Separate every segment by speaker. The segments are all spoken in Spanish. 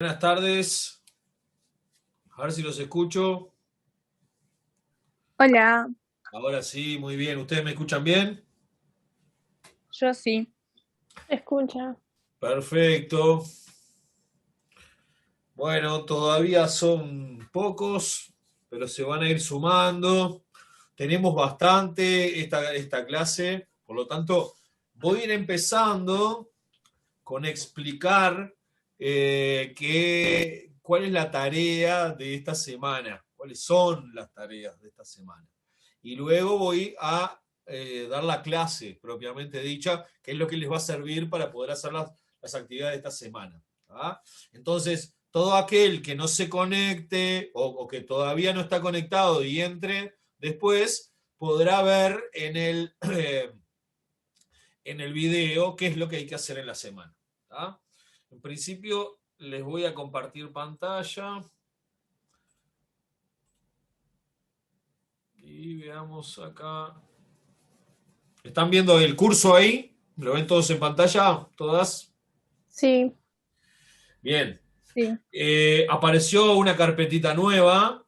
Speaker 1: Buenas tardes, a ver si los escucho.
Speaker 2: Hola,
Speaker 1: Ahora sí, muy bien. ¿Ustedes me escuchan bien?
Speaker 2: yo sí. Escucha.
Speaker 1: Perfecto. Bueno, todavía son pocos, pero se van a ir sumando. Tenemos bastante esta clase, por lo tanto, voy a ir empezando con explicar cuál es la tarea de esta semana, cuáles son las tareas de esta semana. Y luego voy a dar la clase propiamente dicha, que es lo que les va a servir para poder hacer las actividades de esta semana. ¿Ah? Entonces, todo aquel que no se conecte o que todavía no está conectado y entre después, podrá ver en el video qué es lo que hay que hacer en la semana. ¿Ah? En principio, les voy a compartir pantalla. Y veamos acá. ¿Están viendo el curso ahí? ¿Lo ven todos en pantalla? ¿Todas?
Speaker 2: Sí,
Speaker 1: Bien.
Speaker 2: sí.
Speaker 1: Apareció una carpetita nueva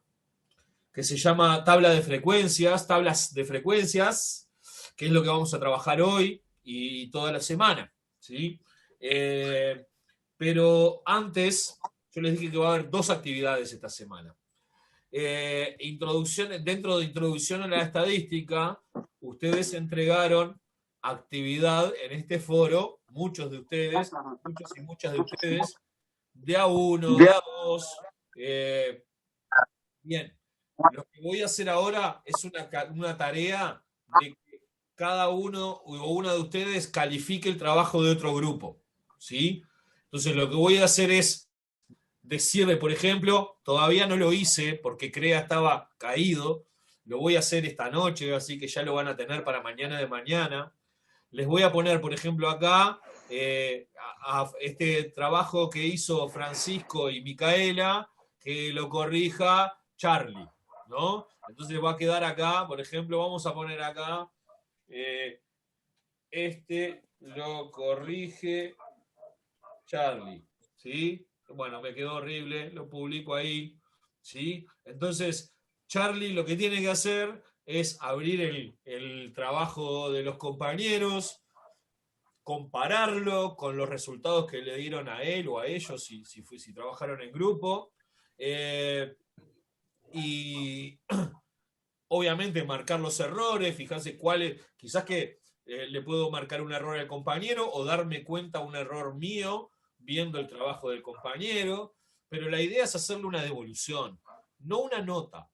Speaker 1: que se llama tablas de frecuencias, que es lo que vamos a trabajar hoy y toda la semana. ¿Sí? Eh, pero antes, yo les dije que va a haber dos actividades esta semana. Dentro de introducción a la estadística, ustedes entregaron actividad en este foro, muchos de ustedes, muchos y muchas de ustedes, de a uno, de a dos. Bien, lo que voy a hacer ahora es una tarea de que cada uno o una de ustedes califique el trabajo de otro grupo. ¿Sí? Entonces, lo que voy a hacer es decirle, por ejemplo, todavía no lo hice porque Crea estaba caído, lo voy a hacer esta noche, así que ya lo van a tener para mañana de mañana. Les voy a poner, por ejemplo, acá a este trabajo que hizo Francisco y Micaela, que lo corrija Charlie, ¿no? Entonces va a quedar acá, por ejemplo, vamos a poner acá, eh, este lo corrige Charlie, ¿sí? Bueno, me quedó horrible, lo publico ahí, ¿sí? Entonces, Charlie lo que tiene que hacer es abrir el trabajo de los compañeros, compararlo con los resultados que le dieron a él o a ellos, si trabajaron en grupo, eh, y obviamente marcar los errores, fijarse cuáles, quizás que le puedo marcar un error al compañero o darme cuenta un error mío viendo el trabajo del compañero, pero la idea es hacerle una devolución, no una nota.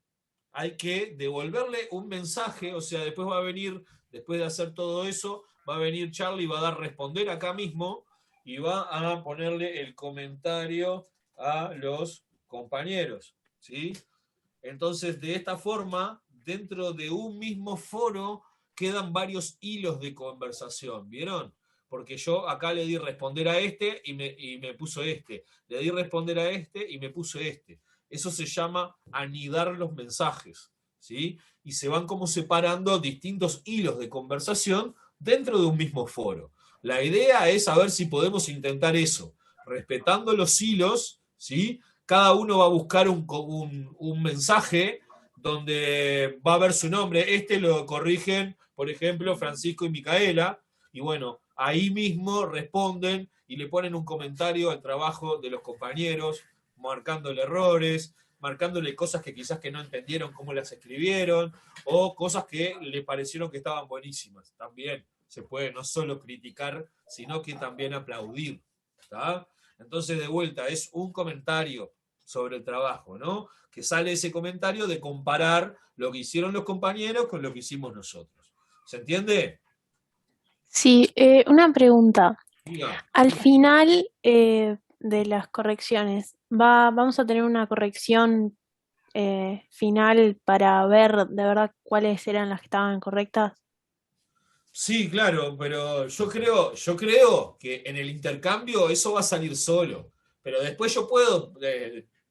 Speaker 1: Hay que devolverle un mensaje, o sea, después va a venir, después de hacer todo eso, va a venir Charlie, va a dar responder acá mismo y va a ponerle el comentario a los compañeros, ¿sí? Entonces, de esta forma, dentro de un mismo foro quedan varios hilos de conversación, ¿vieron? Porque yo acá le di responder a este y me puso este. Le di responder a este y me puso este. Eso se llama anidar los mensajes, ¿sí? Y se van como separando distintos hilos de conversación dentro de un mismo foro. La idea es saber si podemos intentar eso, respetando los hilos, ¿sí? Cada uno va a buscar un mensaje donde va a ver su nombre. Este lo corrigen, por ejemplo, Francisco y Micaela, y bueno, ahí mismo responden y le ponen un comentario al trabajo de los compañeros, marcándole errores, marcándole cosas que quizás que no entendieron cómo las escribieron, o cosas que le parecieron que estaban buenísimas. También se puede no solo criticar, sino que también aplaudir. ¿Tá? Entonces, de vuelta, es un comentario sobre el trabajo, ¿no? Que sale ese comentario de comparar lo que hicieron los compañeros con lo que hicimos nosotros. ¿Se entiende?
Speaker 2: Sí, una pregunta.
Speaker 1: Diga.
Speaker 2: Al final de las correcciones, vamos a tener una corrección final para ver de verdad cuáles eran las que estaban correctas.
Speaker 1: Sí, claro, pero yo creo que en el intercambio eso va a salir solo. Pero después yo puedo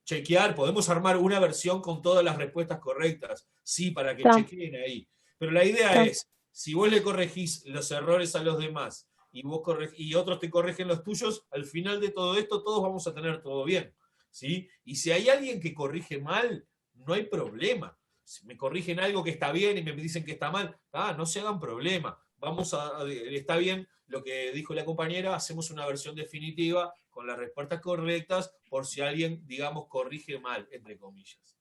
Speaker 1: chequear, podemos armar una versión con todas las respuestas correctas, sí, para que
Speaker 2: Está,
Speaker 1: chequeen ahí. Pero la idea
Speaker 2: está.
Speaker 1: es, si vos le corregís los errores a los demás y otros te corrigen los tuyos, al final de todo esto todos vamos a tener todo bien. ¿sí? Y si hay alguien que corrige mal, no hay problema. Si me corrigen algo que está bien y me dicen que está mal, no se hagan problema. Está bien lo que dijo la compañera, hacemos una versión definitiva con las respuestas correctas por si alguien, digamos, corrige mal, entre comillas.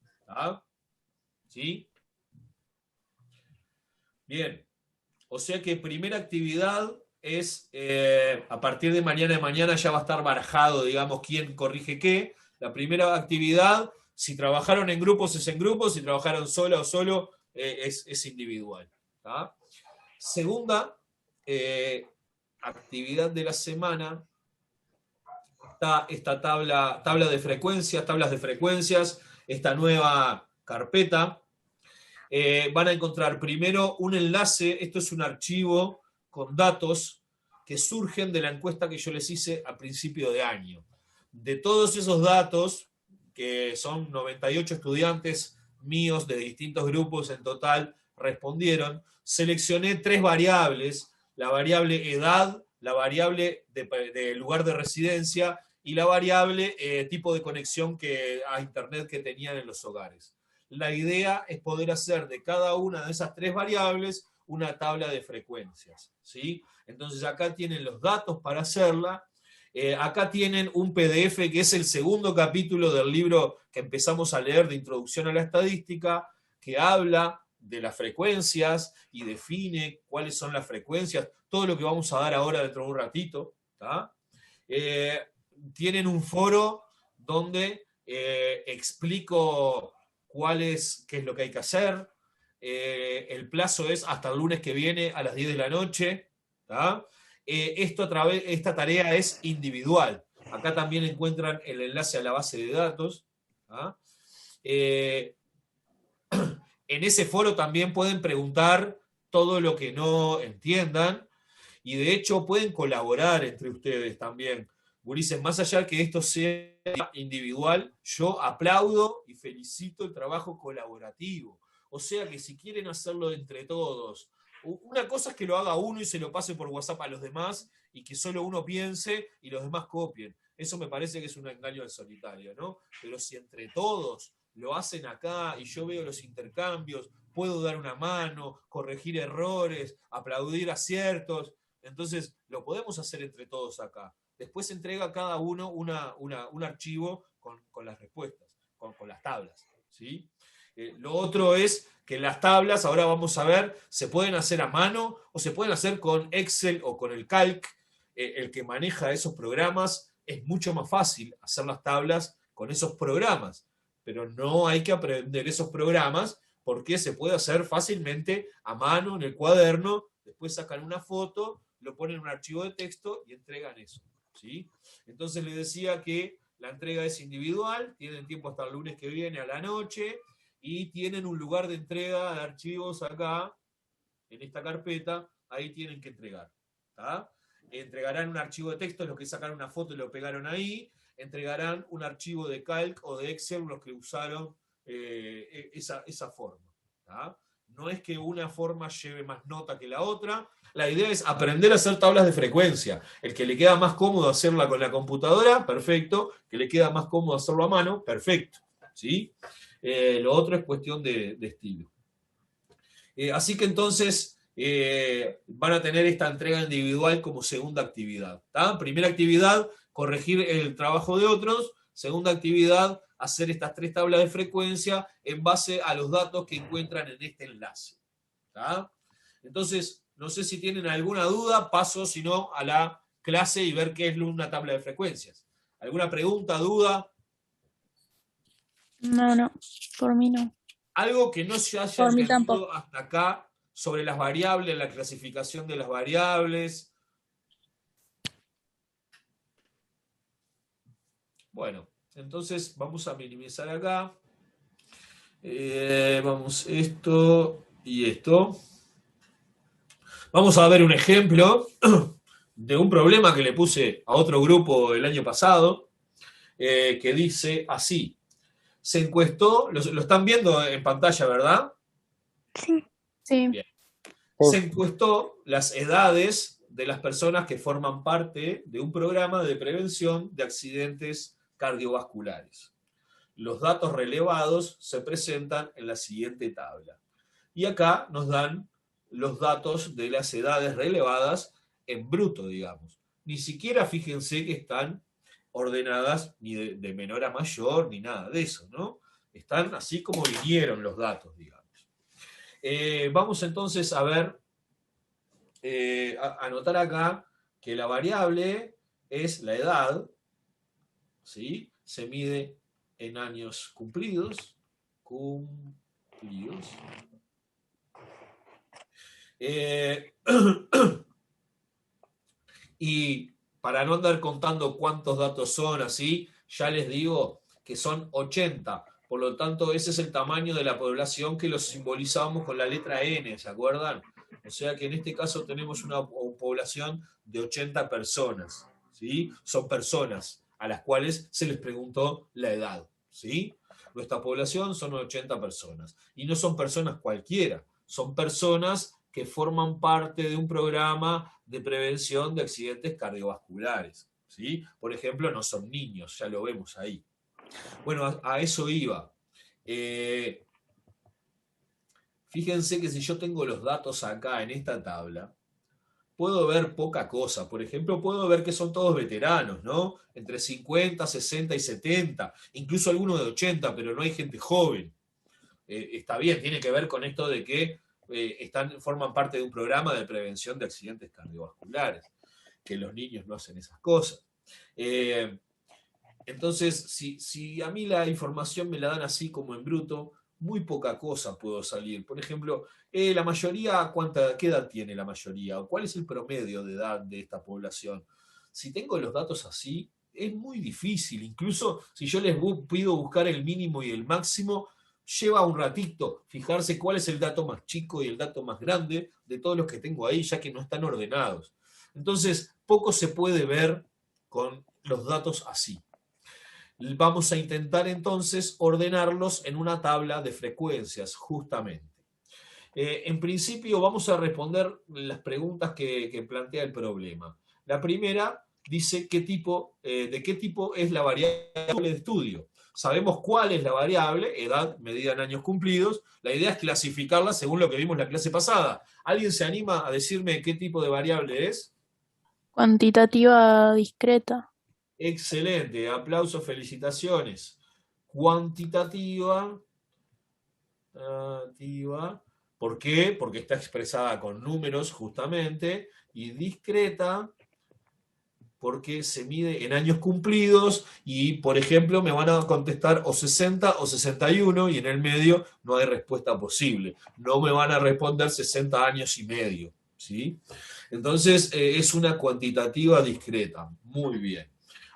Speaker 1: ¿Sí? Bien. O sea que primera actividad es, a partir de mañana ya va a estar barajado, digamos, quién corrige qué. La primera actividad, si trabajaron en grupos es en grupos, si trabajaron sola o solo es individual. Segunda actividad de la semana, está esta tablas de frecuencias, esta nueva carpeta. Van a encontrar primero un enlace, esto es un archivo con datos que surgen de la encuesta que yo les hice a principio de año. De todos esos datos, que son 98 estudiantes míos de distintos grupos en total, respondieron, seleccioné 3 variables, la variable edad, la variable de lugar de residencia y la variable tipo de conexión a internet que tenían en los hogares. La idea es poder hacer de cada una de esas 3 variables una tabla de frecuencias, ¿sí? Entonces acá tienen los datos para hacerla. Acá tienen un PDF que es el segundo capítulo del libro que empezamos a leer de Introducción a la Estadística, que habla de las frecuencias y define cuáles son las frecuencias, todo lo que vamos a dar ahora dentro de un ratito. Tienen un foro donde explico qué es lo que hay que hacer. El plazo es hasta el lunes que viene a las 10 de la noche. Esta tarea es individual. Acá también encuentran el enlace a la base de datos. En ese foro también pueden preguntar todo lo que no entiendan y de hecho pueden colaborar entre ustedes también. Gurises, más allá de que esto sea individual, yo aplaudo y felicito el trabajo colaborativo. O sea que si quieren hacerlo entre todos, una cosa es que lo haga uno y se lo pase por WhatsApp a los demás y que solo uno piense y los demás copien. Eso me parece que es un engaño al solitario, ¿no? Pero si entre todos lo hacen acá y yo veo los intercambios, puedo dar una mano, corregir errores, aplaudir aciertos, entonces lo podemos hacer entre todos acá. Después entrega a cada uno un archivo con las respuestas, con las tablas, ¿sí? Lo otro es que las tablas, ahora vamos a ver, se pueden hacer a mano o se pueden hacer con Excel o con el Calc. El que maneja esos programas es mucho más fácil hacer las tablas con esos programas, pero no hay que aprender esos programas porque se puede hacer fácilmente a mano en el cuaderno, después sacan una foto, lo ponen en un archivo de texto y entregan eso, ¿sí? Entonces les decía que la entrega es individual, tienen tiempo hasta el lunes que viene a la noche, y tienen un lugar de entrega de archivos acá, en esta carpeta, ahí tienen que entregar. Entregarán un archivo de texto, los que sacaron una foto y lo pegaron ahí, entregarán un archivo de Calc o de Excel, los que usaron esa forma. No es que una forma lleve más nota que la otra, la idea es aprender a hacer tablas de frecuencia. El que le queda más cómodo hacerla con la computadora, perfecto. Que le queda más cómodo hacerlo a mano, perfecto. ¿Sí? Lo otro es cuestión de estilo. Así que entonces van a tener esta entrega individual como segunda actividad. Primera actividad, corregir el trabajo de otros. Segunda actividad, hacer estas 3 tablas de frecuencia en base a los datos que encuentran en este enlace. Entonces, no sé si tienen alguna duda, paso si no a la clase y ver qué es una tabla de frecuencias. ¿Alguna pregunta, duda?
Speaker 2: No, por mí no.
Speaker 1: Algo que no se haya entendido hasta acá sobre las variables, la clasificación de las variables. Bueno, entonces vamos a minimizar acá. Vamos esto y esto. Vamos a ver un ejemplo de un problema que le puse a otro grupo el año pasado, que dice así. Se encuestó, lo están viendo en pantalla, ¿verdad?
Speaker 2: Sí.
Speaker 1: Bien. Se encuestó las edades de las personas que forman parte de un programa de prevención de accidentes cardiovasculares. Los datos relevados se presentan en la siguiente tabla. Y acá nos dan los datos de las edades relevadas en bruto, digamos. Ni siquiera fíjense que están ordenadas ni de menor a mayor, ni nada de eso, ¿no? Están así como vinieron los datos, digamos. Vamos entonces a ver, anotar acá que la variable es la edad, ¿sí? Se mide en años cumplidos. Y para no andar contando cuántos datos son así, ya les digo que son 80. Por lo tanto, ese es el tamaño de la población que lo simbolizamos con la letra N, ¿se acuerdan? O sea que en este caso tenemos una población de 80 personas, ¿sí? Son personas a las cuales se les preguntó la edad, ¿sí? Nuestra población son 80 personas. Y no son personas cualquiera, son personas que forman parte de un programa de prevención de accidentes cardiovasculares, ¿sí? Por ejemplo, no son niños, ya lo vemos ahí. Bueno, a eso iba. Fíjense que si yo tengo los datos acá en esta tabla, puedo ver poca cosa. Por ejemplo, puedo ver que son todos veteranos, ¿no? Entre 50, 60 y 70, incluso algunos de 80, pero no hay gente joven. Está bien, tiene que ver con esto de que forman parte de un programa de prevención de accidentes cardiovasculares, que los niños no hacen esas cosas. Entonces, si a mí la información me la dan así como en bruto, muy poca cosa puedo salir. Por ejemplo, la mayoría, ¿qué edad tiene la mayoría? ¿Cuál es el promedio de edad de esta población? Si tengo los datos así, es muy difícil. Incluso si yo les pido buscar el mínimo y el máximo, lleva un ratito fijarse cuál es el dato más chico y el dato más grande de todos los que tengo ahí, ya que no están ordenados. Entonces, poco se puede ver con los datos así. Vamos a intentar entonces ordenarlos en una tabla de frecuencias, justamente. En principio vamos a responder las preguntas que plantea el problema. La primera dice de qué tipo es la variable de estudio. Sabemos cuál es la variable, edad medida en años cumplidos. La idea es clasificarla según lo que vimos en la clase pasada. ¿Alguien se anima a decirme qué tipo de variable es?
Speaker 2: Cuantitativa discreta.
Speaker 1: Excelente, aplausos, felicitaciones. Cuantitativa. ¿Por qué? Porque está expresada con números justamente. Y discreta porque se mide en años cumplidos y, por ejemplo, me van a contestar o 60 o 61 y en el medio no hay respuesta posible. No me van a responder 60 años y medio, ¿sí? Entonces, es una cuantitativa discreta. Muy bien.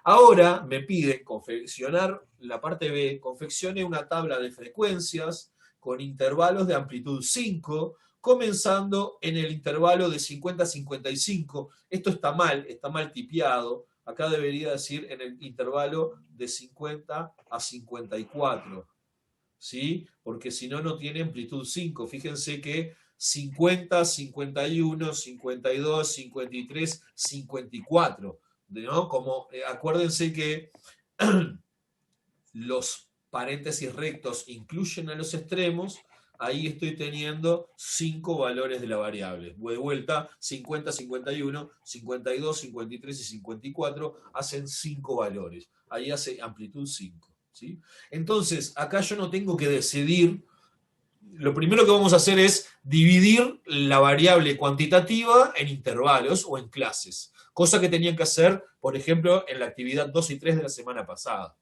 Speaker 1: Ahora me pide confeccionar, la parte B, confeccione una tabla de frecuencias con intervalos de amplitud 5, comenzando en el intervalo de 50 a 55. Esto está mal tipiado. Acá debería decir en el intervalo de 50 a 54. ¿Sí? Porque si no, no tiene amplitud 5. Fíjense que 50, 51, 52, 53, 54. ¿No? Como, acuérdense que los paréntesis rectos incluyen a los extremos, ahí estoy teniendo 5 valores de la variable. De vuelta, 50, 51, 52, 53 y 54 hacen 5 valores. Ahí hace amplitud 5. ¿Sí? Entonces, acá yo no tengo que decidir. Lo primero que vamos a hacer es dividir la variable cuantitativa en intervalos o en clases, cosa que tenían que hacer, por ejemplo, en la actividad 2 y 3 de la semana pasada.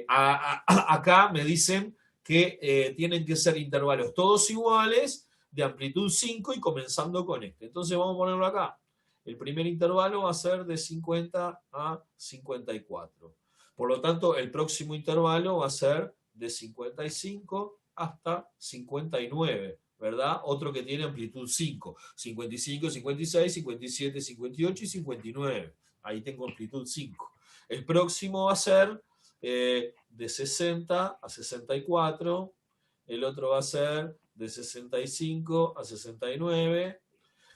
Speaker 1: Acá me dicen que tienen que ser intervalos todos iguales, de amplitud 5 y comenzando con este. Entonces vamos a ponerlo acá. El primer intervalo va a ser de 50 a 54. Por lo tanto, el próximo intervalo va a ser de 55 hasta 59, ¿verdad? Otro que tiene amplitud 5. 55, 56, 57, 58 y 59. Ahí tengo amplitud 5. El próximo va a ser de 60 a 64. El otro va a ser de 65 a 69.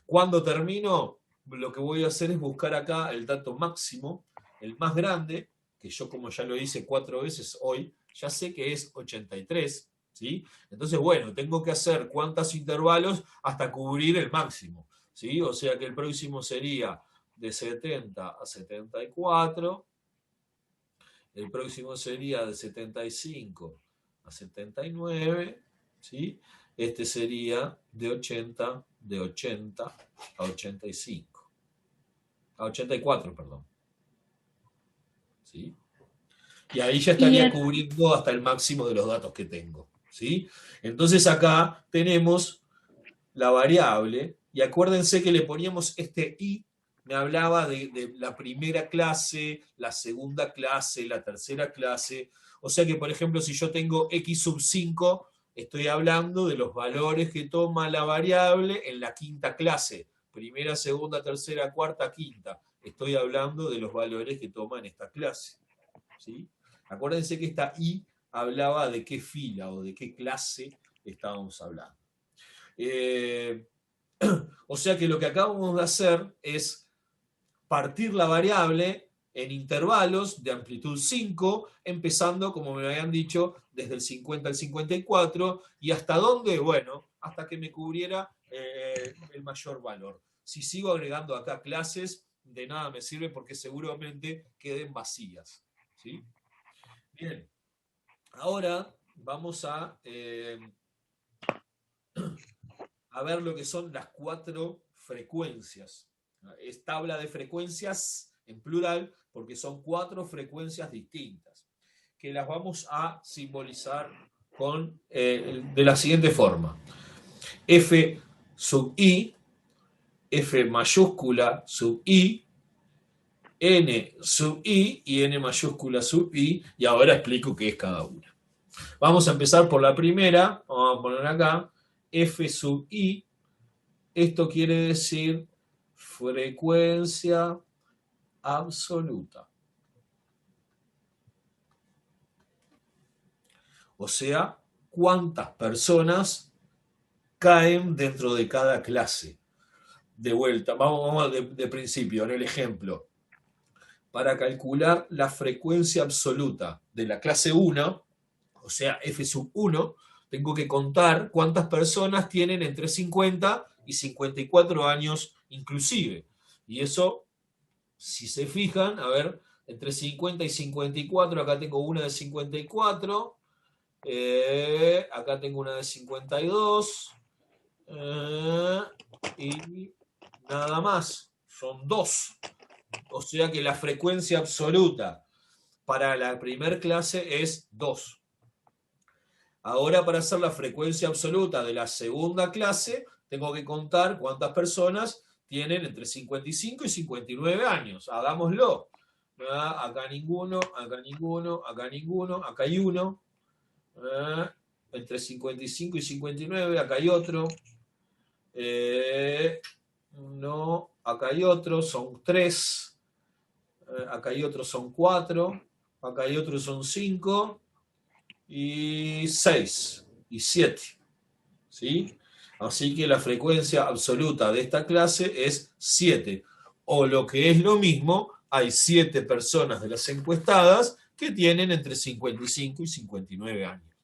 Speaker 1: Cuando termino, lo que voy a hacer es buscar acá el dato máximo, el más grande, que yo como ya lo hice 4 veces hoy, ya sé que es 83, ¿sí? Entonces, bueno, tengo que hacer cuántos intervalos hasta cubrir el máximo, ¿sí? O sea que el próximo sería de 70 a 74, el próximo sería de 75 a 79, ¿sí? Este sería de 80 a 85, a 84, perdón, ¿sí? Y ahí ya
Speaker 2: Y
Speaker 1: estaría cubriendo hasta el máximo de los datos que tengo, ¿sí? Entonces acá tenemos la variable, y acuérdense que le poníamos este i, me hablaba de la primera clase, la segunda clase, la tercera clase, o sea que, por ejemplo, si yo tengo x sub 5, estoy hablando de los valores que toma la variable en la quinta clase, primera, segunda, tercera, cuarta, quinta, estoy hablando de los valores que toma en esta clase, ¿sí? Acuérdense que esta i hablaba de qué fila o de qué clase estábamos hablando. O sea que lo que acabamos de hacer es partir la variable en intervalos de amplitud 5, empezando, como me habían dicho, desde el 50 al 54, y hasta dónde, bueno, hasta que me cubriera el mayor valor. Si sigo agregando acá clases, de nada me sirve porque seguramente queden vacías, ¿sí? Bien, ahora vamos a ver lo que son las 4 frecuencias. Es tabla de frecuencias en plural porque son 4 frecuencias distintas, que las vamos a simbolizar con, de la siguiente forma. F sub i, F mayúscula sub i, N sub i y N mayúscula sub i, y ahora explico qué es cada una. Vamos a empezar por la primera, vamos a poner acá, F sub i, esto quiere decir frecuencia absoluta. O sea, cuántas personas caen dentro de cada clase. De vuelta, vamos de principio, en el ejemplo. Para calcular la frecuencia absoluta de la clase 1, o sea, F sub 1, tengo que contar cuántas personas tienen entre 50 y 54 años inclusive. Y eso, si se fijan, a ver, entre 50 y 54, acá tengo una de 54, acá tengo una de 52, y nada más, son 2. O sea que la frecuencia absoluta para la primer clase es 2. Ahora, para hacer la frecuencia absoluta de la segunda clase, tengo que contar cuántas personas tienen entre 55 y 59 años. Hagámoslo. Acá ninguno, acá ninguno, acá ninguno, acá hay uno. Entre 55 y 59, acá hay otro. No, acá hay otro, son 3. Acá hay otro, son 4. Acá hay otro, son 5. Y 6 y 7, ¿sí? Así que la frecuencia absoluta de esta clase es 7. O lo que es lo mismo, hay 7 personas de las encuestadas que tienen entre 55 y 59 años.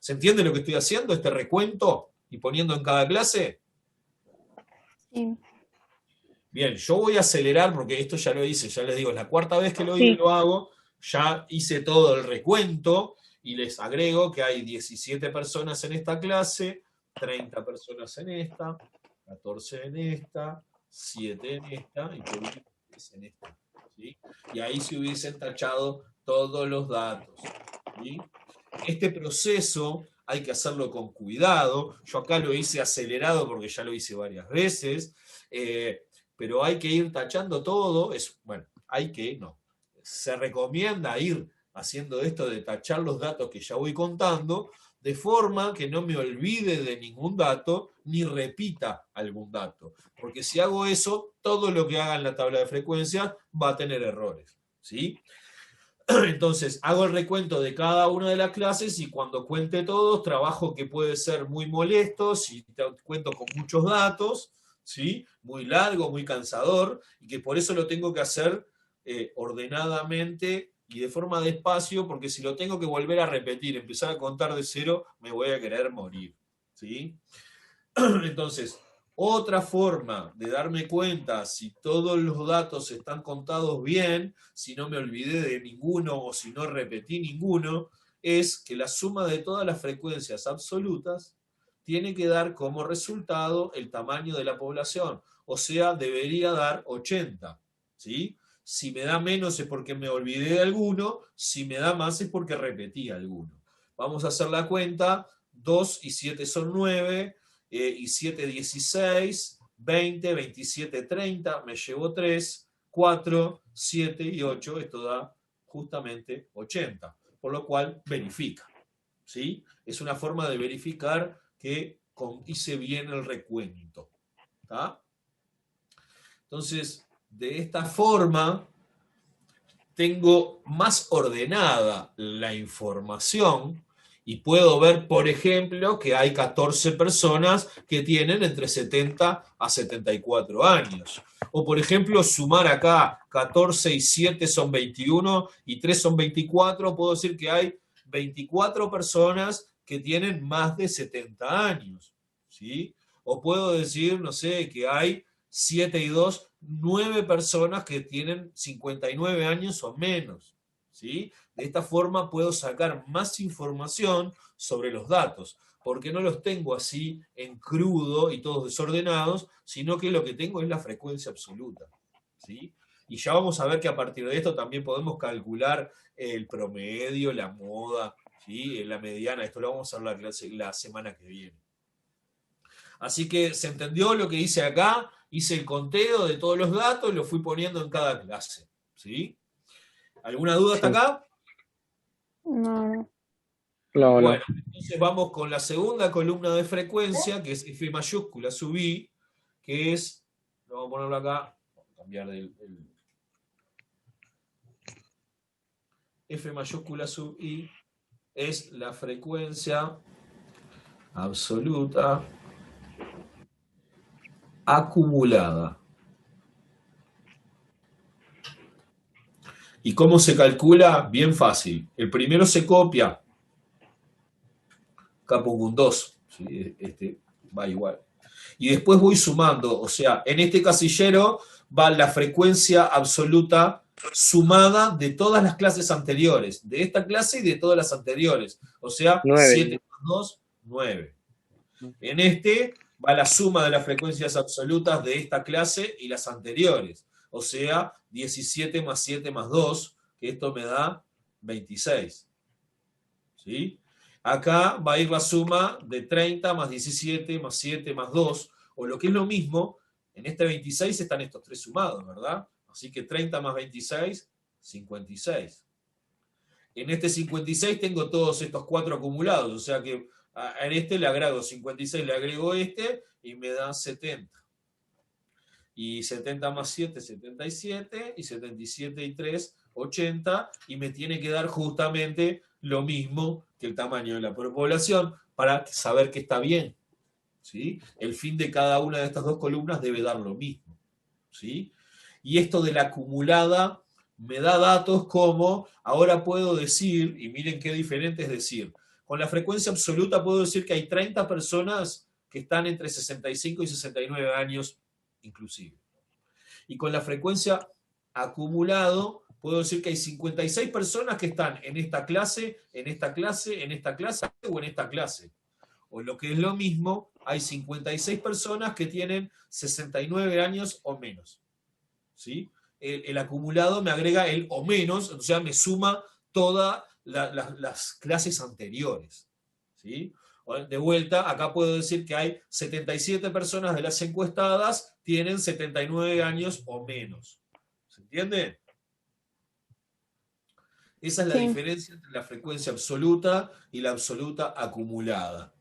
Speaker 1: ¿Se entiende lo que estoy haciendo, este recuento y poniendo en cada clase?
Speaker 2: Sí.
Speaker 1: Bien, yo voy a acelerar porque esto ya lo hice, ya les digo, es la 4ª vez que
Speaker 2: Sí.
Speaker 1: lo hago, ya hice todo el recuento. Y les agrego que hay 17 personas en esta clase, 30 personas en esta, 14 en esta, 7 en esta y por último 3 en esta, ¿sí? Y ahí se hubiesen tachado todos los datos, ¿sí? Este proceso hay que hacerlo con cuidado. Yo acá lo hice acelerado porque ya lo hice varias veces, pero hay que ir tachando todo. Se recomienda ir haciendo esto de tachar los datos que ya voy contando, de forma que no me olvide de ningún dato, ni repita algún dato. Porque si hago eso, todo lo que haga en la tabla de frecuencias va a tener errores, ¿sí? Entonces, hago el recuento de cada una de las clases y cuando cuente todos, trabajo que puede ser muy molesto, si cuento con muchos datos, ¿sí? Muy largo, muy cansador, y que por eso lo tengo que hacer ordenadamente y de forma despacio, porque si lo tengo que volver a repetir, empezar a contar de cero, me voy a querer morir. ¿Sí? Entonces, otra forma de darme cuenta si todos los datos están contados bien, si no me olvidé de ninguno o si no repetí ninguno, es que la suma de todas las frecuencias absolutas tiene que dar como resultado el tamaño de la población. O sea, debería dar 80. ¿Sí? Si me da menos es porque me olvidé de alguno, si me da más es porque repetí alguno. Vamos a hacer la cuenta. 2 y 7 son 9, y 7, 16, 20, 27, 30, me llevo 3, 4, 7 y 8, esto da justamente 80, por lo cual verifica. ¿Sí? Es una forma de verificar que hice bien el recuento. ¿Tá? Entonces, de esta forma, tengo más ordenada la información y puedo ver, por ejemplo, que hay 14 personas que tienen entre 70 a 74 años. O, por ejemplo, sumar acá 14 y 7 son 21 y 3 son 24, puedo decir que hay 24 personas que tienen más de 70 años. ¿Sí? O puedo decir, no sé, que hay 7 y 2, 9 personas que tienen 59 años o menos. ¿Sí? De esta forma puedo sacar más información sobre los datos, porque no los tengo así en crudo y todos desordenados, sino que lo que tengo es la frecuencia absoluta. ¿Sí? Y ya vamos a ver que a partir de esto también podemos calcular el promedio, la moda, ¿sí? La mediana. Esto lo vamos a hablar la semana que viene. Así que se entendió lo que hice acá, hice el conteo de todos los datos y lo fui poniendo en cada clase. ¿Sí? ¿Alguna duda hasta acá?
Speaker 2: No.
Speaker 1: Bueno, entonces vamos con la segunda columna de frecuencia, que es F mayúscula sub I, que es, vamos a ponerlo acá, vamos a cambiar F mayúscula sub I, es la frecuencia absoluta acumulada. ¿Y cómo se calcula? Bien fácil. El primero se copia. Acá pongo un 2. ¿Sí? Este va igual. Y después voy sumando. O sea, en este casillero va la frecuencia absoluta sumada de todas las clases anteriores. De esta clase y de todas las anteriores. O sea,
Speaker 3: 9.
Speaker 1: 7 más 2, 9. En este va la suma de las frecuencias absolutas de esta clase y las anteriores. O sea, 17 más 7 más 2, que esto me da 26. ¿Sí? Acá va a ir la suma de 30 más 17 más 7 más 2, o lo que es lo mismo, en este 26 están estos tres sumados, ¿verdad? Así que 30 más 26, 56. En este 56 tengo todos estos cuatro acumulados, o sea que en este le agrego 56, le agrego este y me da 70. Y 70 más 7, 77, y 77 y 3, 80, y me tiene que dar justamente lo mismo que el tamaño de la población para saber que está bien. ¿Sí? El fin de cada una de estas dos columnas debe dar lo mismo. ¿Sí? Y esto de la acumulada me da datos como, ahora puedo decir, y miren qué diferente es decir, con la frecuencia absoluta puedo decir que hay 30 personas que están entre 65 y 69 años inclusive. Y con la frecuencia acumulado puedo decir que hay 56 personas que están en esta clase, en esta clase, en esta clase o en esta clase. O lo que es lo mismo, hay 56 personas que tienen 69 años o menos. ¿Sí? El acumulado me agrega el o menos, o sea, me suma todas las clases anteriores. ¿Sí? De vuelta, acá puedo decir que hay 77 personas de las encuestadas tienen 79 años o menos. ¿Se entiende? Esa es la diferencia entre la frecuencia absoluta y la absoluta acumulada.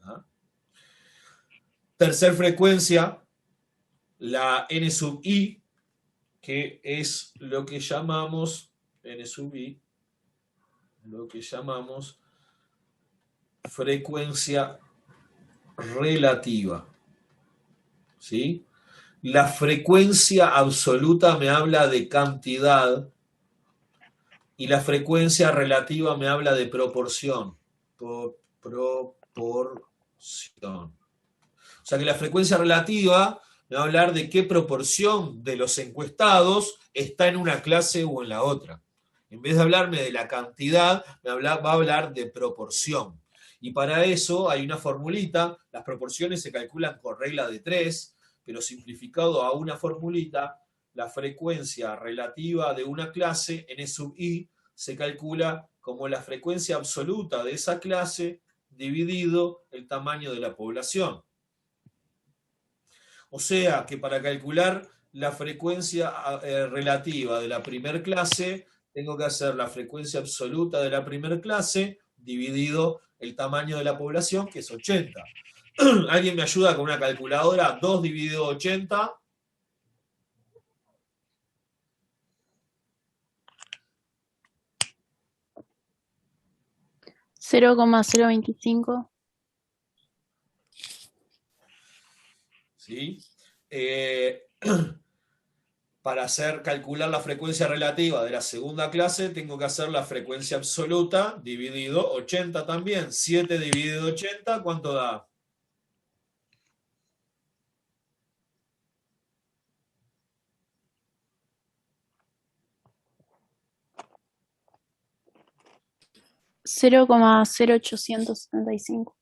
Speaker 1: ¿Ah? Tercer frecuencia, la N sub I, que es lo que llamamos, N sub I, lo que llamamos frecuencia relativa. ¿Sí? La frecuencia absoluta me habla de cantidad y la frecuencia relativa me habla de proporción. Proporción. O sea que la frecuencia relativa me va a hablar de qué proporción de los encuestados está en una clase o en la otra. En vez de hablarme de la cantidad, va a hablar de proporción. Y para eso hay una formulita, las proporciones se calculan con regla de 3, pero simplificado a una formulita, la frecuencia relativa de una clase, n sub i, se calcula como la frecuencia absoluta de esa clase dividido el tamaño de la población. O sea que para calcular la frecuencia relativa de la primer clase, tengo que hacer la frecuencia absoluta de la primer clase dividido el tamaño de la población, que es 80. ¿Alguien me ayuda con una calculadora? 2 dividido 80.
Speaker 2: 0,025.
Speaker 1: ¿Sí? Para calcular la frecuencia relativa de la segunda clase, tengo que hacer la frecuencia absoluta dividido 80 también. 7 dividido 80, ¿cuánto da?
Speaker 2: 0,0875.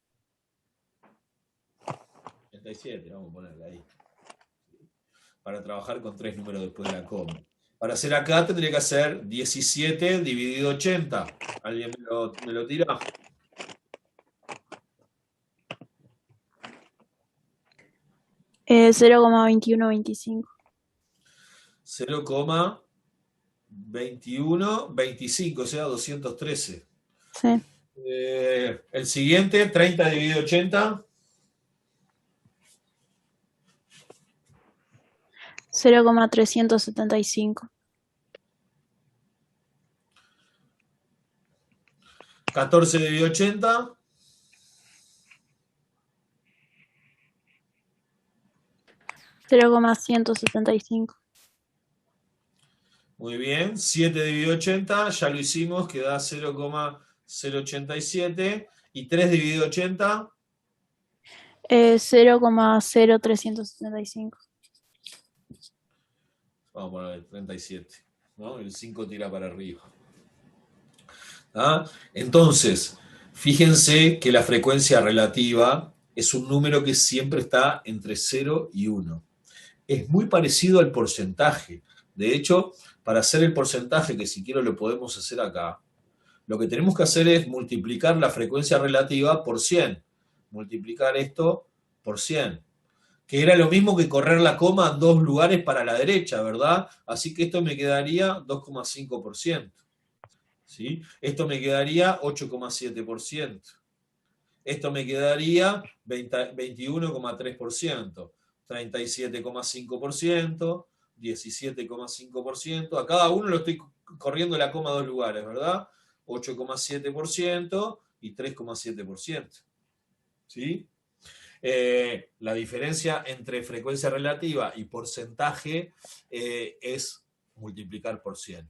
Speaker 1: 87, vamos a ponerle ahí. Para trabajar con 3 números después de la coma. Para hacer acá tendría que hacer 17 dividido 80. ¿Alguien me lo tira?
Speaker 2: 0,2125.
Speaker 1: 0,2125, o sea, 213.
Speaker 2: Sí.
Speaker 1: El siguiente, 30 dividido 80.
Speaker 2: 0,375.
Speaker 1: 14 dividido 80.
Speaker 2: 0,175.
Speaker 1: Muy bien. 7 dividido 80, ya lo hicimos, que da 0,087. Y 3 dividido 80.
Speaker 2: 0,0375.
Speaker 1: Vamos a poner el 37. ¿No? El 5 tira para arriba. ¿Ah? Entonces, fíjense que la frecuencia relativa es un número que siempre está entre 0 y 1. Es muy parecido al porcentaje. De hecho, para hacer el porcentaje, que si quiero lo podemos hacer acá, lo que tenemos que hacer es multiplicar la frecuencia relativa por 100. Multiplicar esto por 100. Que era lo mismo que correr la coma a 2 lugares para la derecha, ¿verdad? Así que esto me quedaría 2,5%. ¿Sí? Esto me quedaría 8,7%. Esto me quedaría 21,3%, 37,5%, 17,5%. A cada uno lo estoy corriendo la coma a 2 lugares, ¿verdad? 8,7% y 3,7%. ¿Sí? La diferencia entre frecuencia relativa y porcentaje es multiplicar por 100.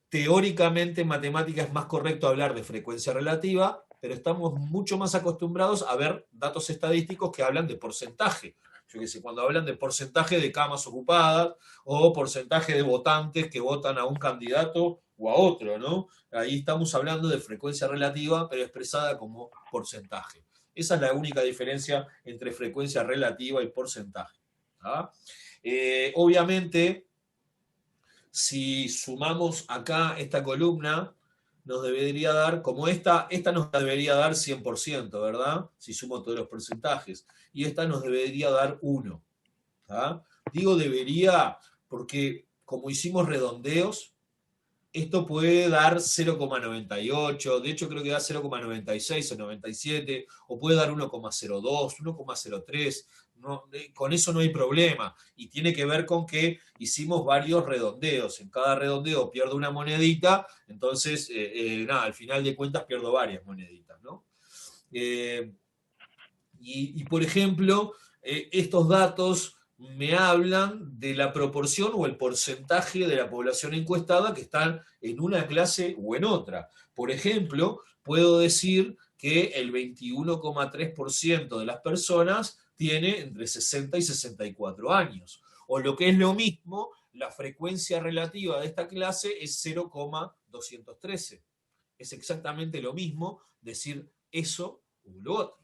Speaker 1: Teóricamente en matemática es más correcto hablar de frecuencia relativa, pero estamos mucho más acostumbrados a ver datos estadísticos que hablan de porcentaje. Yo qué sé, cuando hablan de porcentaje de camas ocupadas o porcentaje de votantes que votan a un candidato o a otro, ¿no? Ahí estamos hablando de frecuencia relativa, pero expresada como porcentaje. Esa es la única diferencia entre frecuencia relativa y porcentaje. ¿Ah? Obviamente, si sumamos acá esta columna, nos debería dar, como esta nos debería dar 100%, ¿verdad? Si sumo todos los porcentajes. Y esta nos debería dar 1. ¿Ah? Digo debería porque como hicimos redondeos, esto puede dar 0,98, de hecho creo que da 0,96 o 97, o puede dar 1,02, 1,03, no, con eso no hay problema. Y tiene que ver con que hicimos varios redondeos. En cada redondeo pierdo una monedita, entonces, nada, al final de cuentas pierdo varias moneditas, ¿no? Y por ejemplo, estos datos me hablan de la proporción o el porcentaje de la población encuestada que están en una clase o en otra. Por ejemplo, puedo decir que el 21,3% de las personas tiene entre 60 y 64 años. O lo que es lo mismo, la frecuencia relativa de esta clase es 0,213. Es exactamente lo mismo decir eso u lo otro.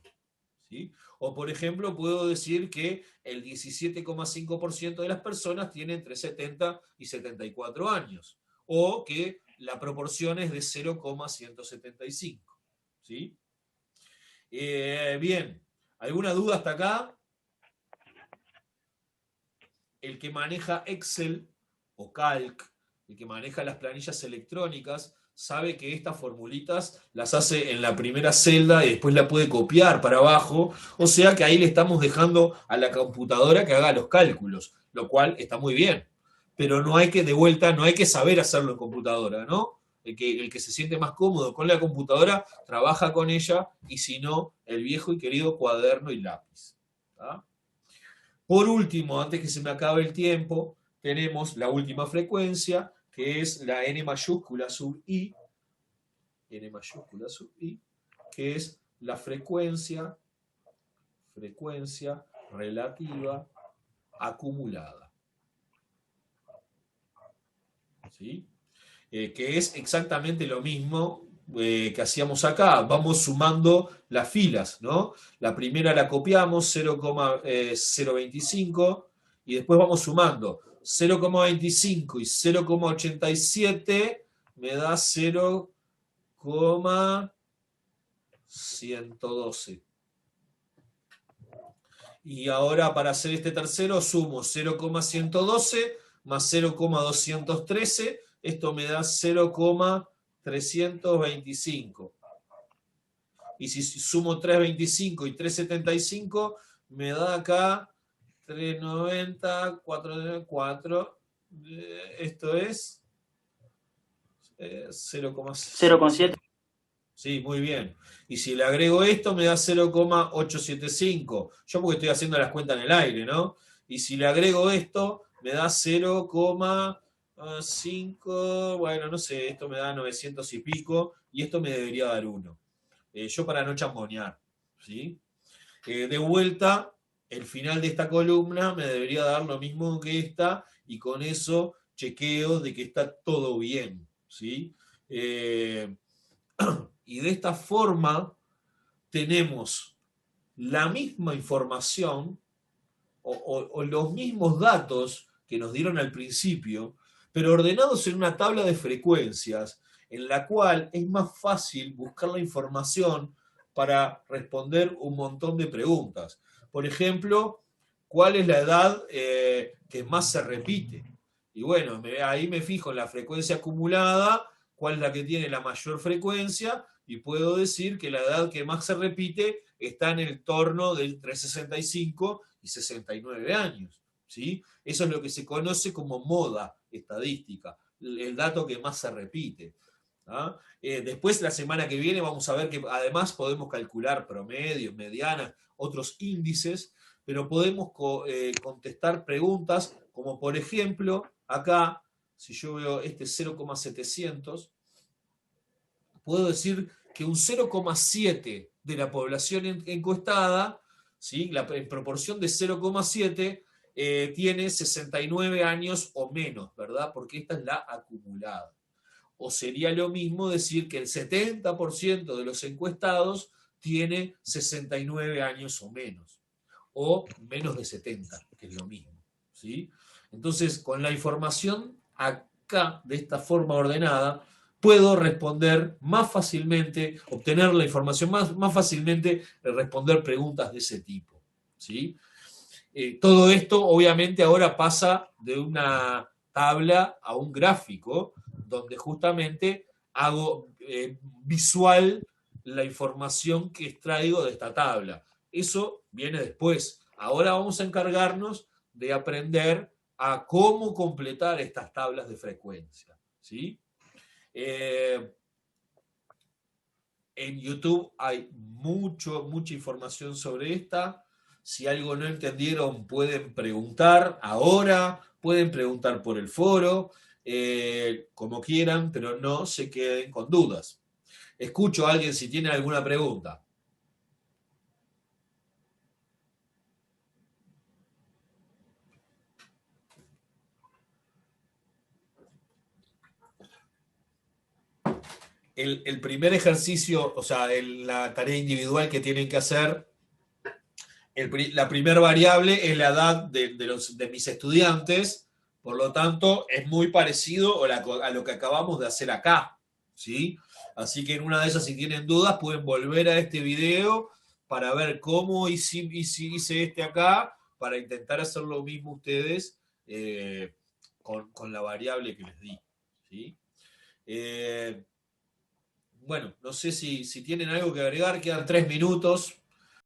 Speaker 1: ¿Sí? O, por ejemplo, puedo decir que el 17,5% de las personas tiene entre 70 y 74 años. O que la proporción es de 0,175. ¿Sí? Bien, ¿alguna duda hasta acá? El que maneja Excel o Calc, el que maneja las planillas electrónicas, sabe que estas formulitas las hace en la primera celda y después la puede copiar para abajo. O sea que ahí le estamos dejando a la computadora que haga los cálculos, lo cual está muy bien. Pero no hay que, de vuelta, no hay que saber hacerlo en computadora, ¿no? El que se siente más cómodo con la computadora trabaja con ella y si no, el viejo y querido cuaderno y lápiz. ¿Tá? Por último, antes que se me acabe el tiempo, tenemos la última frecuencia, que es la n mayúscula sub i, n mayúscula sub i, que es la frecuencia relativa acumulada. ¿Sí? Que es exactamente lo mismo que hacíamos acá. Vamos sumando las filas, ¿no? La primera la copiamos, 0,025, y después vamos sumando 0,25 y 0,87 me da 0,112. Y ahora para hacer este tercero sumo 0,112 más 0,213. Esto me da 0,325. Y si sumo 325 y 375, me da acá 390, 494. Esto es
Speaker 3: 0,7.
Speaker 1: Sí, muy bien. Y si le agrego esto, me da 0,875. Yo porque estoy haciendo las cuentas en el aire, ¿no? Y si le agrego esto, me da 0,5. Bueno, no sé, esto me da 900 y pico. Y esto me debería dar 1. Yo para no chambonear, ¿sí? De vuelta, el final de esta columna me debería dar lo mismo que esta. Y con eso chequeo de que está todo bien, ¿sí? Y de esta forma tenemos la misma información o los mismos datos que nos dieron al principio, pero ordenados en una tabla de frecuencias en la cual es más fácil buscar la información para responder un montón de preguntas. Por ejemplo, ¿cuál es la edad que más se repite? Y bueno, ahí me fijo en la frecuencia acumulada, cuál es la que tiene la mayor frecuencia, y puedo decir que la edad que más se repite está en el torno de entre 65 y 69 años. ¿Sí? Eso es lo que se conoce como moda estadística, el dato que más se repite. ¿Ah? Después, la semana que viene, vamos a ver que además podemos calcular promedios, medianas, otros índices, pero podemos contestar preguntas como, por ejemplo, acá, si yo veo este 0,700, puedo decir que un 0,7 de la población encuestada, ¿sí? En proporción de 0,7, tiene 69 años o menos, ¿verdad? Porque esta es la acumulada. O sería lo mismo decir que el 70% de los encuestados tiene 69 años o menos, o menos de 70, que es lo mismo, ¿sí? Entonces, con la información acá, de esta forma ordenada, puedo responder más fácilmente, obtener la información más fácilmente, responder preguntas de ese tipo, ¿sí? Todo esto, obviamente, ahora pasa de una tabla a un gráfico, donde justamente hago visual la información que extraigo de esta tabla. Eso viene después. Ahora vamos a encargarnos de aprender a cómo completar estas tablas de frecuencia, ¿sí? En YouTube hay mucha información sobre esta. Si algo no entendieron, pueden preguntar ahora, pueden preguntar por el foro, como quieran, pero no se queden con dudas. Escucho a alguien si tiene alguna pregunta. El primer ejercicio, o sea, la tarea individual que tienen que hacer, la primera variable es la edad de mis estudiantes, por lo tanto, es muy parecido a lo que acabamos de hacer acá, ¿sí? Así que en una de esas, si tienen dudas, pueden volver a este video para ver cómo hice este acá, para intentar hacer lo mismo ustedes con la variable que les di, ¿sí? Bueno, no sé si tienen algo que agregar, quedan 3 minutos.